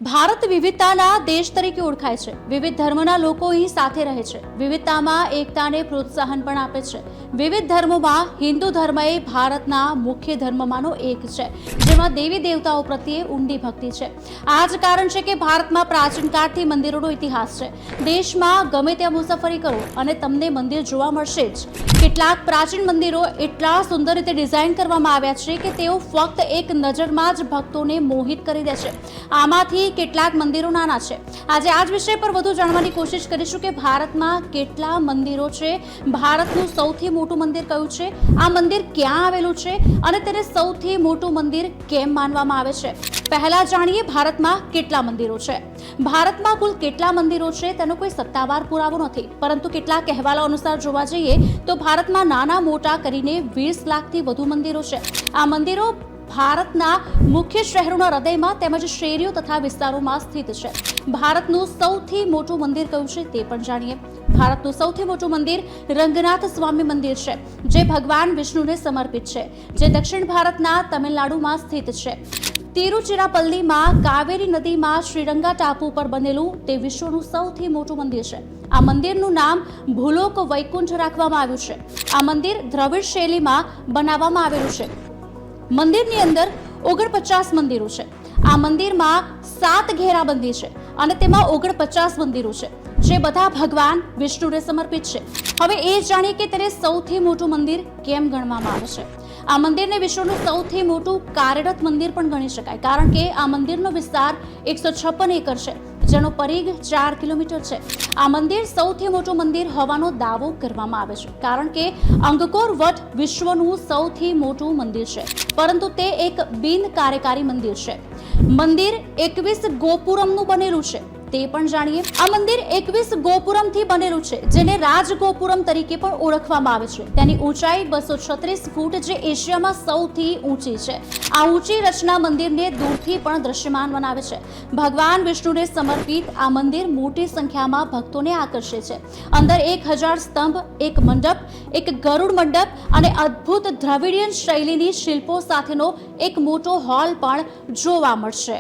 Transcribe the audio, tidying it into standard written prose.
ભારત વિવિધતાના દેશ તરીકે ઓળખાય છે। વિવિધ ધર્મના લોકો અહીં સાથે રહે છે। વિવિધતામાં એકતાને પ્રોત્સાહન પણ આપે છે। વિવિધ ધર્મોમાં હિન્દુ ધર્મ એ ભારતના મુખ્ય ધર્મમાંનો એક છે, જેમાં દેવી દેવતાઓ પ્રત્યે ઊંડી ભક્તિ છે। આ જ કારણ છે કે ભારતમાં પ્રાચીન કાળથી મંદિરોનો ઇતિહાસ છે। દેશમાં ગમે ત્યાં મુસાફરી કરો અને તમને મંદિર જોવા મળશે જ। કેટલાક પ્રાચીન મંદિરો એટલા સુંદર રીતે ડિઝાઇન કરવામાં આવ્યા છે કે તેઓ ફક્ત એક નજરમાં જ ભક્તોને મોહિત કરી દે છે। આમાંથી કેટલાક મંદિરો નાના છે। આજે આ જ વિષય પર વધુ જાણવાની કોશિશ કરીશું કે ભારતમાં કેટલા મંદિરો છે, ભારતનું સૌથી મોટું મંદિર કયું છે, આ મંદિર ક્યાં આવેલું છે અને તેને સૌથી મોટું મંદિર કેમ માનવામાં આવે છે। પહેલા જાણીએ ભારતમાં કેટલા મંદિરો છે। ભારતમાં કુલ કેટલા મંદિરો છે તેનો કોઈ સત્તાવાર પુરાવો નથી, પરંતુ કેટલાક અહેવાલો અનુસાર જોવા જઈએ તો ભારતમાં નાના મોટા કરીને 20 લાખથી વધુ મંદિરો છે। આ મંદિરો ભારતના મુખ્ય શહેરોના હૃદયમાં તેમજ શેરીઓ તથા વિસ્તારોમાં સ્થિત છે। ભારતનું સૌથી મોટું મંદિર કયું છે તે પણ જાણીએ। ભારતનું સૌથી મોટું મંદિર રંગનાથ સ્વામી મંદિર છે, જે ભગવાન વિષ્ણુને સમર્પિત છે, જે દક્ષિણ ભારતના તમિલનાડુમાં સ્થિત છે। તિરુચિરાપલ્લીમાં કાવેરી નદીમાં શ્રીરંગા ટાપુ પર બનેલું તે વિશ્વનું સૌથી મોટું મંદિર છે। આ મંદિરનું નામ ભૂલોક વૈકુંઠ રાખવામાં આવ્યું છે। આ મંદિર દ્રવિડ શૈલીમાં બનાવવામાં આવેલું છે। મંદિરની અંદર 49 મંદિરો છે। આ મંદિરમાં 7 ઘેરાબંધી છે અને તેમાં 49 મંદિરો છે, જે બધા ભગવાન વિષ્ણુને સમર્પિત છે। હવે એ જાણીએ કે તેને સૌથી મોટું મંદિર કેમ ગણવામાં આવે છે। આ મંદિરને વિશ્વનું સૌથી મોટું કાર્યરત મંદિર પણ ગણી શકાય, કારણ કે આ મંદિરનો વિસ્તાર 156 એકર છે, જેનો પરિઘ 4 કિલોમીટર છે। આ મંદિર સૌથી મોટું મંદિર હોવાનો દાવો કરવામાં આવે છે, કારણ કે અંગકોર વટ વિશ્વનું સૌથી મોટું મંદિર છે, પરંતુ તે એક બિન કાર્યકારી મંદિર છે। મંદિર 21 ગોપુરમનું બનેલું છે, તે પણ જાણીએ। આ મંદિર 21 ગોપુરમથી બનેલું છે, જેને રાજગોપુરમ તરીકે પણ ઓળખવામાં આવે છે। તેની ઊંચાઈ 236 ફૂટ, જે એશિયામાં સૌથી ઊંચી છે। આ ઊંચી રચના મંદિરને દૂરથી પણ દ્રશ્યમાન બનાવે છે। ભગવાન વિષ્ણુને સમર્પિત આ મંદિર મોટી સંખ્યામાં ભક્તોને આકર્ષે છે। અંદર 1000 સ્તંભ, એક મંડપ, એક ગરુડ મંડપ અને અદ્ભુત દ્રવિડિયન શૈલીની શિલ્પો સાથેનો એક મોટો હોલ પણ જોવા મળશે।